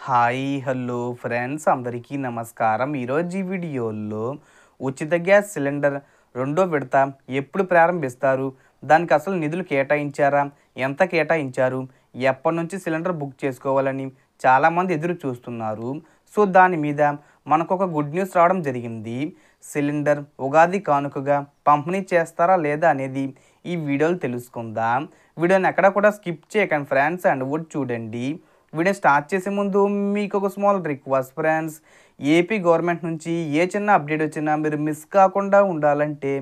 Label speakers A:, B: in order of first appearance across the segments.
A: Hi hello friends అందరికీ నమస్కారం. ఈరోజు ఈ వీడియోలో ఉచిత గ్యాస్ సిలిండర్ రెండో విడత ఎప్పుడు ప్రారంభిస్తారు, దానికి అసలు నిధులు కేటాయించారా, ఎంత కేటాయించారు, ఎప్పటి నుంచి సిలిండర్ బుక్ చేసుకోవాలని చాలామంది ఎదురు చూస్తున్నారు. సో దాని మీద మనకు ఒక గుడ్ న్యూస్ రావడం జరిగింది. సిలిండర్ ఉగాది కానుకగా పంపిణీ చేస్తారా లేదా అనేది ఈ వీడియోలో తెలుసుకుందాం. వీడియోని ఎక్కడ కూడా స్కిప్ చేయకండి ఫ్రెండ్స్, అండ్ వుడ్ చూడండి. వీడియో స్టార్ట్ చేసే ముందు మీకు ఒక small request friends, AP government నుంచి ఏ చిన్న అప్డేట్ వచ్చినా మీరు మిస్ కాకుండా ఉండాలంటే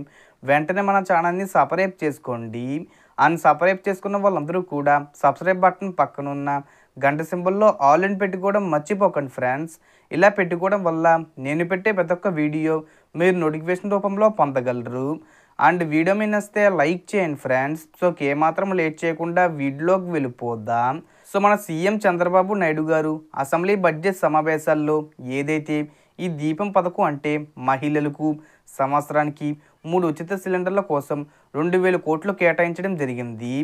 A: వెంటనే మన ఛానల్ని సబ్స్క్రైబ్ చేసుకోండి. అండ్ సబ్స్క్రైబ్ చేసుకున్న వాళ్ళందరూ కూడా సబ్స్క్రైబ్ బటన్ పక్కన ఉన్న గంట సింబల్లో ఆల్ ఇన్ పెట్టుకోవడం మర్చిపోకండి ఫ్రెండ్స్. ఇలా పెట్టుకోవడం వల్ల నేను పెట్టే ప్రతి ఒక్క వీడియో మీరు నోటిఫికేషన్ రూపంలో పొందగలరు. అండ్ వీడియో మీద వస్తే లైక్ చేయండి ఫ్రెండ్స్. సో ఏమాత్రం లేట్ చేయకుండా వీడియోలోకి వెళ్ళిపోదాం. సో మన సీఎం చంద్రబాబు నాయుడు గారు అసెంబ్లీ బడ్జెట్ సమావేశాల్లో ఏదైతే ఈ దీపం పథకం అంటే మహిళలకు సంవత్సరానికి 3 ఉచిత సిలిండర్ల కోసం 2,000 కోట్లు కేటాయించడం జరిగింది.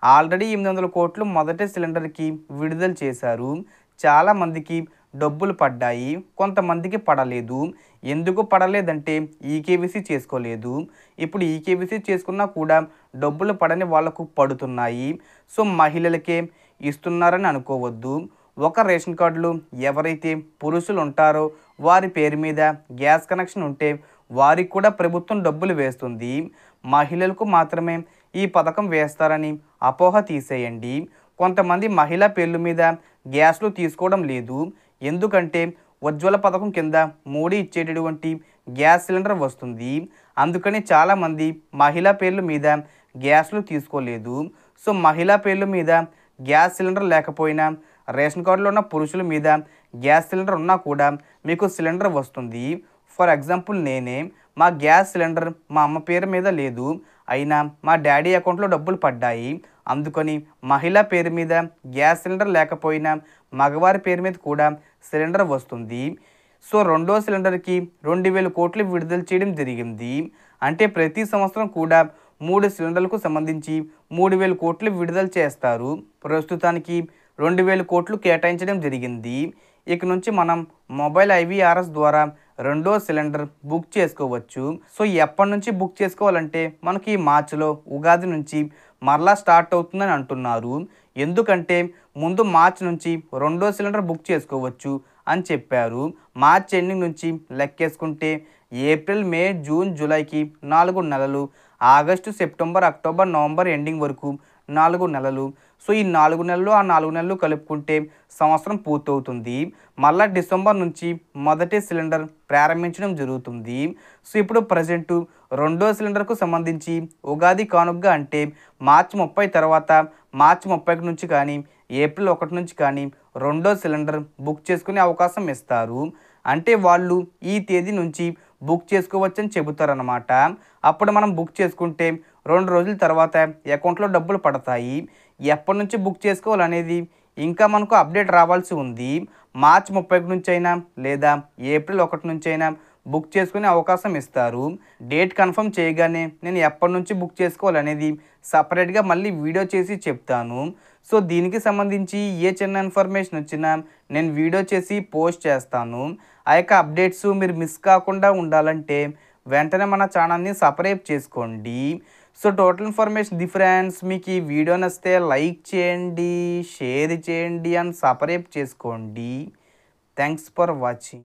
A: ఆల్రెడీ 800 కోట్లు మొదటి సిలిండర్కి విడుదల చేశారు. చాలామందికి డబ్బులు పడ్డాయి, కొంతమందికి పడలేదు. ఎందుకు పడలేదంటే ఈకేవీసీ చేసుకోలేదు. ఇప్పుడు ఈకేవీసీ చేసుకున్నా కూడా డబ్బులు పడని వాళ్ళకు పడుతున్నాయి. సో మహిళలకే ఇస్తున్నారని అనుకోవద్దు. ఒక రేషన్ కార్డులు ఎవరైతే పురుషులు ఉంటారో వారి పేరు మీద గ్యాస్ కనెక్షన్ ఉంటే వారికి కూడా ప్రభుత్వం డబ్బులు వేస్తుంది. మహిళలకు మాత్రమే ఈ పథకం వేస్తారని అపోహ తీసేయండి. కొంతమంది మహిళా పేర్ల మీద గ్యాస్లు తీసుకోవడం లేదు. ఎందుకంటే ఉజ్వల పథకం కింద మోడీ ఇచ్చేటటువంటి గ్యాస్ సిలిండర్ వస్తుంది. అందుకని చాలామంది మహిళా పేర్ల మీద గ్యాస్లు తీసుకోలేదు. సో మహిళా పేర్ల మీద గ్యాస్ సిలిండర్ లేకపోయినా రేషన్ కార్డులో ఉన్న పురుషుల మీద గ్యాస్ సిలిండర్ ఉన్నా కూడా మీకు సిలిండర్ వస్తుంది. ఫర్ ఎగ్జాంపుల్ నేనే, మా గ్యాస్ సిలిండర్ మా అమ్మ పేరు మీద లేదు, అయినా మా డాడీ అకౌంట్లో డబ్బులు పడ్డాయి. అందుకని మహిళా పేరు మీద గ్యాస్ సిలిండర్ లేకపోయినా మగవారి పేరు మీద కూడా సిలిండర్ వస్తుంది. సో రెండో సిలిండర్కి 2,000 కోట్లు విడుదల చేయడం జరిగింది. అంటే ప్రతి సంవత్సరం కూడా 3 సిలిండర్లకు సంబంధించి 3,000 కోట్లు విడుదల చేస్తారు. ప్రస్తుతానికి 2,000 కోట్లు కేటాయించడం జరిగింది. ఇక నుంచి మనం మొబైల్ ఐవీఆర్ఎస్ ద్వారా రెండో సిలిండర్ బుక్ చేసుకోవచ్చు. సో ఎప్పటి నుంచి బుక్ చేసుకోవాలంటే మనకి మార్చిలో ఉగాది నుంచి మరలా స్టార్ట్ అవుతుందని అంటున్నారు. ఎందుకంటే ముందు మార్చి నుంచి రెండో సిలిండర్ బుక్ చేసుకోవచ్చు అని చెప్పారు. మార్చ్ ఎండింగ్ నుంచి లెక్కేసుకుంటే ఏప్రిల్, మే, జూన్, జూలైకి 4 నెలలు, August, September, October, November ending వరకు 4 నెలలు. సో ఈ 4 నెలలు ఆ 4 నెలలు కలుపుకుంటే సంవత్సరం పూర్తవుతుంది. మళ్ళీ డిసెంబర్ నుంచి మొదటి సిలిండర్ ప్రారంభించడం జరుగుతుంది. సో ఇప్పుడు ప్రజెంటు రెండో సిలిండర్కు సంబంధించి ఉగాది కానుకగా అంటే మార్చి 30 తర్వాత మార్చి 30 నుంచి కానీ ఏప్రిల్ 1 నుంచి కానీ రెండో సిలిండర్ బుక్ చేసుకునే అవకాశం ఇస్తారు. అంటే వాళ్ళు ఈ తేదీ నుంచి బుక్ చేసుకోవచ్చని చెబుతారనమాట. అప్పుడు మనం బుక్ చేసుకుంటే 2 రోజుల తర్వాత అకౌంట్లో డబ్బులు పడతాయి. ఎప్పటి నుంచి బుక్ చేసుకోవాలనేది ఇంకా మనకు అప్డేట్ రావాల్సి ఉంది. మార్చి 30 నుంచి అయినా లేదా ఏప్రిల్ 1 నుంచి అయినా బుక్ చేసుకునే అవకాశం ఇస్తారు. డేట్ కన్ఫర్మ్ చేయగానే నేను ఎప్పటి నుంచి బుక్ చేసుకోవాలనేది సపరేట్గా మళ్ళీ వీడియో చేసి చెప్తాను. సో దీనికి సంబంధించి ఏ చిన్న ఇన్ఫర్మేషన్ వచ్చినా నేను వీడియో చేసి పోస్ట్ చేస్తాను. ఆ యొక్క అప్డేట్స్ మీరు మిస్ కాకుండా ఉండాలంటే వెంటనే మన ఛానల్ని సబ్స్క్రైబ్ చేసుకోండి. సో టోటల్ ఇన్ఫర్మేషన్ ఫ్రెండ్స్, మీకు ఈ వీడియో నచ్చితే లైక్ చేయండి, షేర్ చేయండి అండ్ సబ్స్క్రైబ్ చేసుకోండి. Thanks for watching.